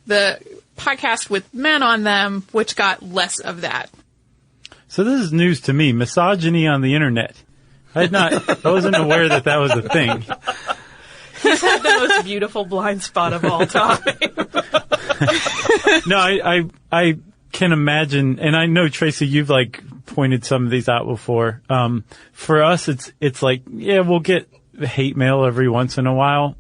the podcast with men on them, which got less of that. So this is news to me. Misogyny on the internet. I wasn't aware that was a thing. He's had the most beautiful blind spot of all time. No, I can imagine, and I know, Tracy, you've pointed some of these out before. For us, it's like, yeah, we'll get hate mail every once in a while.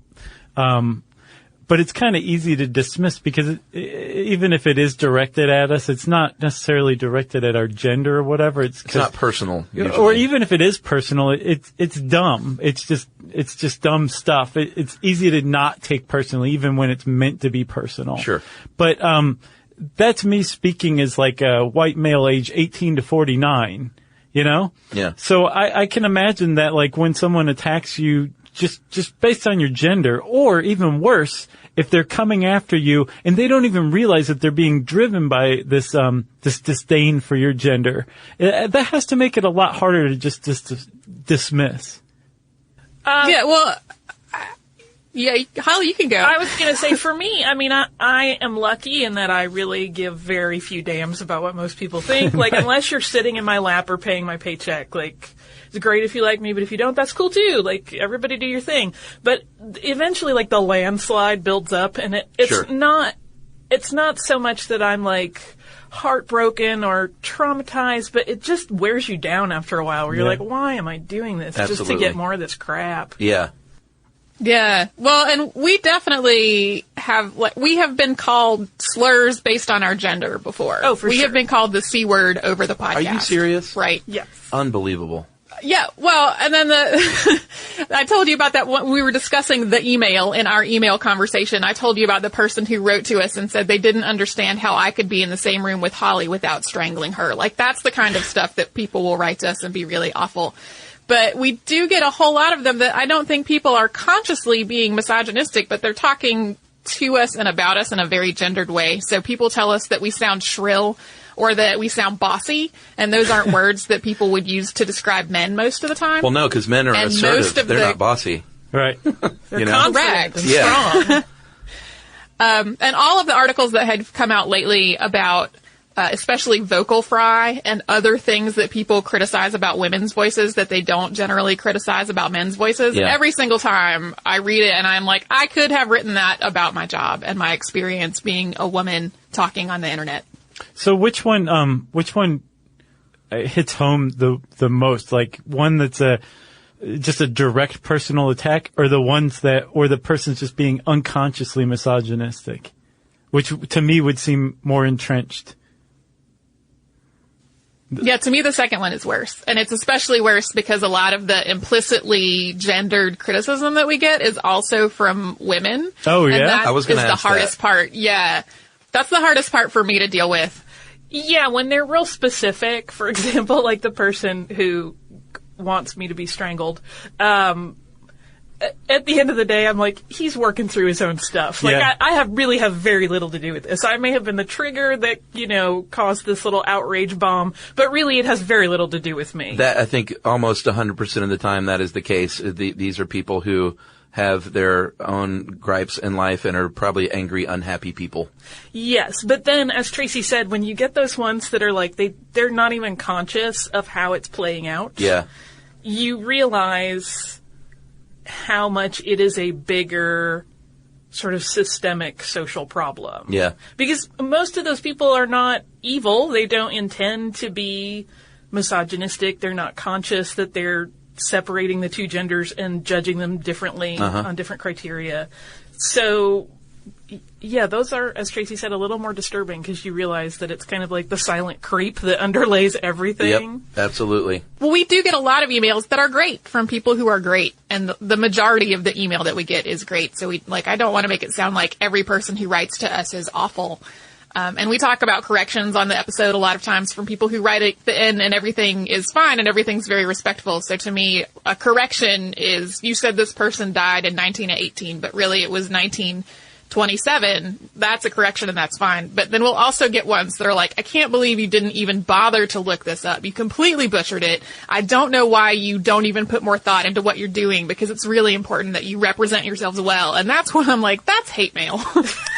But it's kind of easy to dismiss because even if it is directed at us, it's not necessarily directed at our gender or whatever. It's not personal. Usually. Or even if it is personal, it's dumb. It's just dumb stuff. It's easy to not take personally, even when it's meant to be personal. Sure. But, that's me speaking as like a white male age 18 to 49, Yeah. So I can imagine that when someone attacks you just based on your gender, or even worse, if they're coming after you and they don't even realize that they're being driven by this disdain for your gender, that has to make it a lot harder to just dismiss. Yeah, well, yeah, Holly, you can go. I was going to say, for me, I am lucky in that I really give very few damns about what most people think. Unless you're sitting in my lap or paying my paycheck, it's great if you like me, but if you don't, that's cool too. Everybody do your thing. But eventually, the landslide builds up, and it's sure. It's not so much that I'm heartbroken or traumatized, but it just wears you down after a while where you're why am I doing this? Absolutely. Just to get more of this crap. Yeah. Yeah. Well, and we definitely have been called slurs based on our gender before. Oh, for sure. We have been called the C word over the podcast. Are you serious? Right. Yes. Unbelievable. Yeah, well, and then I told you about that when we were discussing the email in our email conversation. I told you about the person who wrote to us and said they didn't understand how I could be in the same room with Holly without strangling her. That's the kind of stuff that people will write to us and be really awful. But we do get a whole lot of them that I don't think people are consciously being misogynistic, but they're talking to us and about us in a very gendered way. So people tell us that we sound shrill or that we sound bossy, and those aren't words that people would use to describe men most of the time. Well, no, because men are And assertive. most of They're the- not bossy. Right. You know? Correct. and Yeah. strong. And all of the articles that had come out lately about especially vocal fry and other things that people criticize about women's voices that they don't generally criticize about men's voices. Yeah. Every single time I read it and I'm like, I could have written that about my job and my experience being a woman talking on the internet. So which one hits home the most? Like one that's just a direct personal attack, or the person's just being unconsciously misogynistic, which to me would seem more entrenched. Yeah, to me the second one is worse. And it's especially worse because a lot of the implicitly gendered criticism that we get is also from women. Oh, yeah? And that I was gonna is the ask hardest that. part. Yeah. That's the hardest part for me to deal with. Yeah, when they're real specific, for example, like the person who wants me to be strangled, at the end of the day, I'm like, he's working through his own stuff. Like, Yeah. I really have very little to do with this. I may have been the trigger that, caused this little outrage bomb, but really it has very little to do with me. That, I think, almost 100% of the time that is the case. These are people who have their own gripes in life and are probably angry, unhappy people. Yes, but then, as Tracy said, when you get those ones that are like, they're not even conscious of how it's playing out. Yeah. You realize how much it is a bigger sort of systemic social problem. Yeah. Because most of those people are not evil. They don't intend to be misogynistic. They're not conscious that they're separating the two genders and judging them differently on different criteria. So, yeah, those are, as Tracy said, a little more disturbing because you realize that it's kind of like the silent creep that underlays everything. Yep. Absolutely. Well, we do get a lot of emails that are great from people who are great, and the majority of the email that we get is great. So I don't want to make it sound like every person who writes to us is awful. And we talk about corrections on the episode a lot of times from people who write at the end and everything is fine and everything's very respectful. So to me, a correction is, you said this person died in 1918, but really it was 1927. That's a correction and that's fine. But then we'll also get ones that are like, I can't believe you didn't even bother to look this up. You completely butchered it. I don't know why you don't even put more thought into what you're doing, because it's really important that you represent yourselves well. And that's when I'm like, that's hate mail.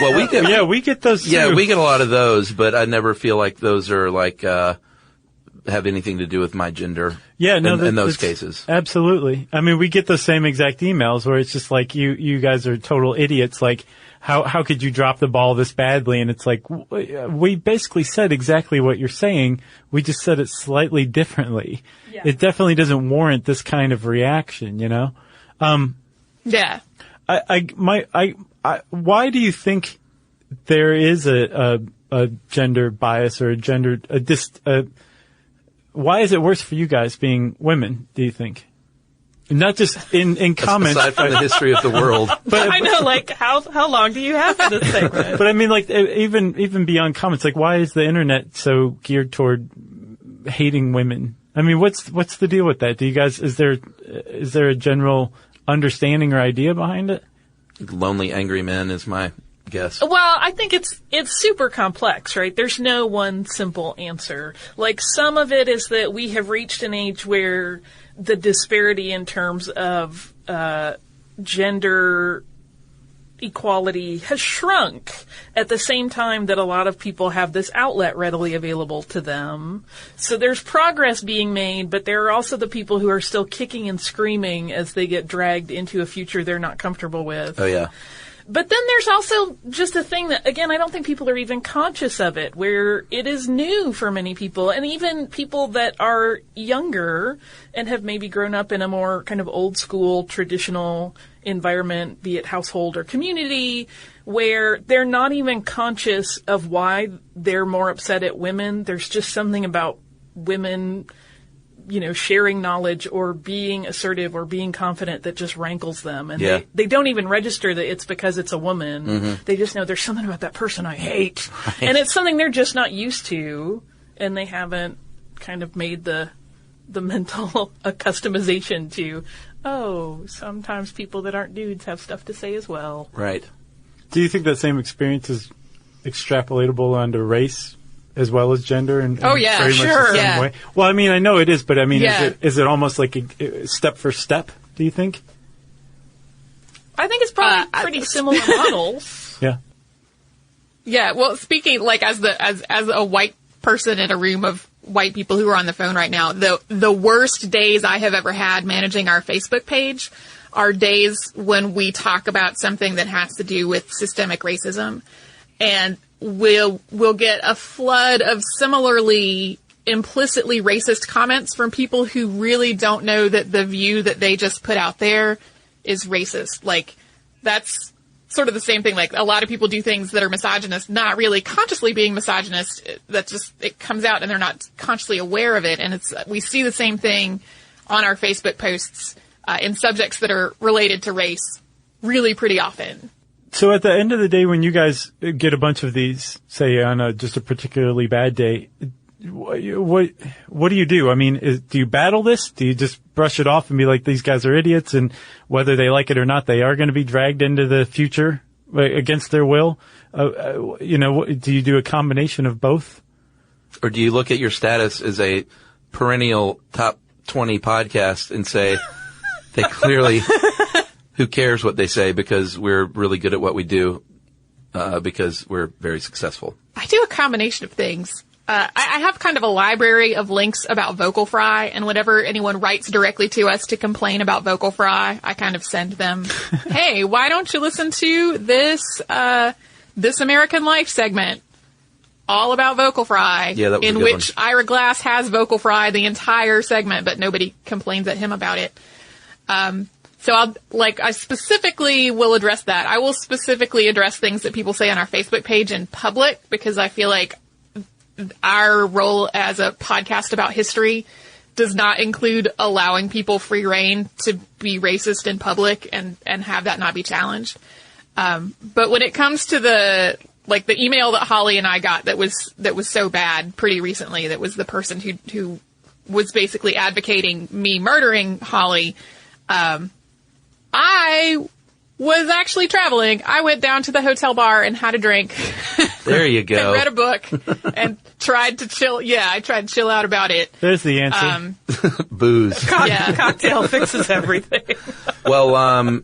Well, we get, we get those too. yeah, we get a lot of those, but I never feel like those are like, have anything to do with my gender. Yeah, no, in those that's- cases. Absolutely. I mean, we get the same exact emails where it's just like, you guys are total idiots. Like, how could you drop the ball this badly? And it's like, we basically said exactly what you're saying. We just said it slightly differently. Yeah. It definitely doesn't warrant this kind of reaction, you know? Yeah. Why do you think there is a gender bias or why is it worse for you guys being women, do you think? Not just in comments. Aside from the history of the world. But I know, like, how long do you have for this segment? But I mean, like, even beyond comments, like, why is the internet so geared toward hating women? I mean, what's the deal with that? Do you guys, is there a general understanding or idea behind it? Lonely, angry men is my guess. Well, I think it's super complex, right? There's no one simple answer. Like, some of it is that we have reached an age where the disparity in terms of gender equality has shrunk at the same time that a lot of people have this outlet readily available to them. So there's progress being made, but there are also the people who are still kicking and screaming as they get dragged into a future they're not comfortable with. Oh, yeah. But then there's also just a thing that, again, I don't think people are even conscious of it, where it is new for many people, and even people that are younger and have maybe grown up in a more kind of old school, traditional environment, be it household or community, where they're not even conscious of why they're more upset at women. There's just something about women, sharing knowledge or being assertive or being confident that just rankles them. And Yeah. they don't even register that it's because it's a woman. Mm-hmm. They just know there's something about that person I hate. Right. And it's something they're just not used to, and they haven't kind of made the mental customization to, sometimes people that aren't dudes have stuff to say as well. Right. Do you think that same experience is extrapolatable onto race as well as gender? And Oh, yeah, very much the sure. same Yeah. way? Well, I mean, I know it is, but I mean, Yeah. is it almost like a step for step, do you think? I think it's probably pretty similar models. Yeah. Yeah, well, speaking like as a white person in a room of white people who are on the phone right now, the worst days I have ever had managing our Facebook page are days when we talk about something that has to do with systemic racism, and we'll get a flood of similarly implicitly racist comments from people who really don't know that the view that they just put out there is racist. Like, that's sort of the same thing. Like, a lot of people do things that are misogynist, not really consciously being misogynist. That just, it comes out and they're not consciously aware of it. And we see the same thing on our Facebook posts in subjects that are related to race really pretty often. So at the end of the day, when you guys get a bunch of these, say on just a particularly bad day, what do you do? I mean, do you battle this? Do you just brush it off and be like, these guys are idiots, and whether they like it or not, they are going to be dragged into the future against their will? Do you do a combination of both? Or do you look at your status as a perennial top 20 podcast and say, they clearly, who cares what they say, because we're really good at what we do, because we're very successful? I do a combination of things. I have kind of a library of links about Vocal Fry, and whenever anyone writes directly to us to complain about Vocal Fry, I kind of send them, hey, why don't you listen to this American Life segment all about Vocal Fry, Yeah, that was a in good which one. Ira Glass has Vocal Fry the entire segment, but nobody complains at him about it. So I specifically will address that. I will specifically address things that people say on our Facebook page in public, because I feel like our role as a podcast about history does not include allowing people free reign to be racist in public and have that not be challenged. But when it comes to the email that Holly and I got that was so bad pretty recently, that was the person who was basically advocating me murdering Holly, I was actually traveling. I went down to the hotel bar and had a drink. There you go. And read a book and tried to chill. Yeah, I tried to chill out about it. There's the answer. Booze. Cocktail fixes everything. Well,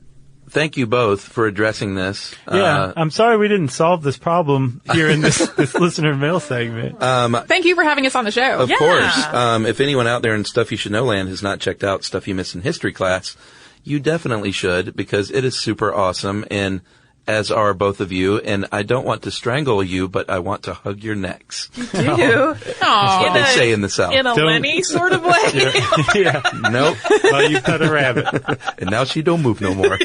thank you both for addressing this. Yeah, I'm sorry we didn't solve this problem here in this listener mail segment. Thank you for having us on the show. Of course. If anyone out there in Stuff You Should Know Land has not checked out Stuff You Missed in History Class, you definitely should, because it is super awesome, and as are both of you. And I don't want to strangle you, but I want to hug your necks. Do you? That's what they say in the South. In a Lenny sort of way? Yeah. Nope. Well, you cut a rabbit. And now she don't move no more.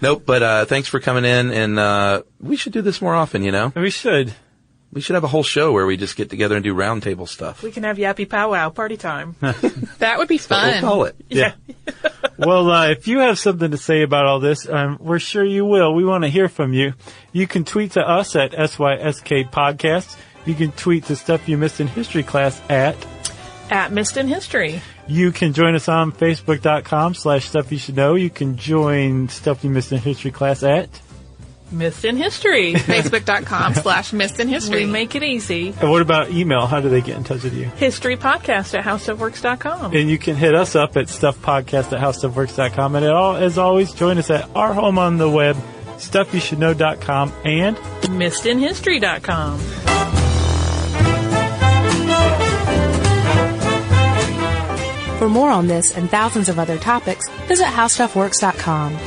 Nope, but thanks for coming in, and we should do this more often, you know? We should. We should have a whole show where we just get together and do roundtable stuff. We can have Yappy Powwow party time. That would be That's what we'll fun. call it. Yeah. Well, if you have something to say about all this, we're sure you will. We want to hear from you. You can tweet to us at SYSK Podcast. You can tweet to Stuff You Missed in History Class at Missed in History. You can join us on Facebook.com/Stuff You Should Know. You can join Stuff You Missed in History Class at Missed in History. Facebook.com/Missed in History. We make it easy. And what about email? How do they get in touch with you? HistoryPodcast@HowStuffWorks.com. And you can hit us up at StuffPodcast@HowStuffWorks.com. And as always, join us at our home on the web, StuffYouShouldKnow.com and MissedInHistory.com. For more on this and thousands of other topics, visit HowStuffWorks.com.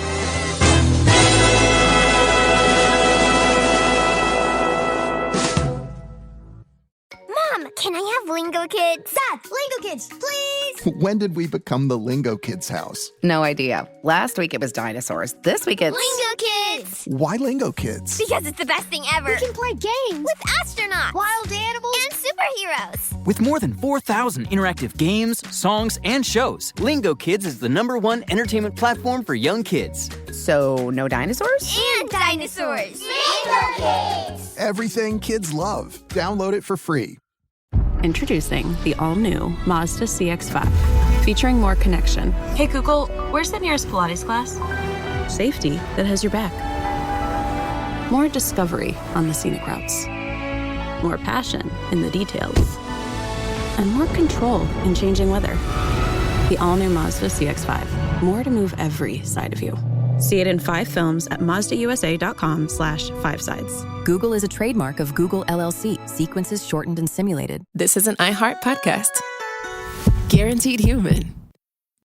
Mom, can I have Lingo Kids? Dad, Lingo Kids, please! When did we become the Lingo Kids house? No idea. Last week it was dinosaurs. This week it's... Lingo Kids! Why Lingo Kids? Because it's the best thing ever. We can play games with astronauts, wild animals, and superheroes. With more than 4,000 interactive games, songs, and shows, Lingo Kids is the #1 entertainment platform for young kids. So, no dinosaurs? And dinosaurs. Lingo Kids! Everything kids love. Download it for free. Introducing the all-new Mazda CX-5, featuring more connection. Hey Google, where's the nearest Pilates class? Safety that has your back. More discovery on the scenic routes. More passion in the details. And more control in changing weather. The all-new Mazda CX-5. More to move every side of you. See it in 5 films at mazdausa.com/5sides. Google is a trademark of Google LLC. Sequences shortened and simulated. This is an iHeart podcast. Guaranteed Human.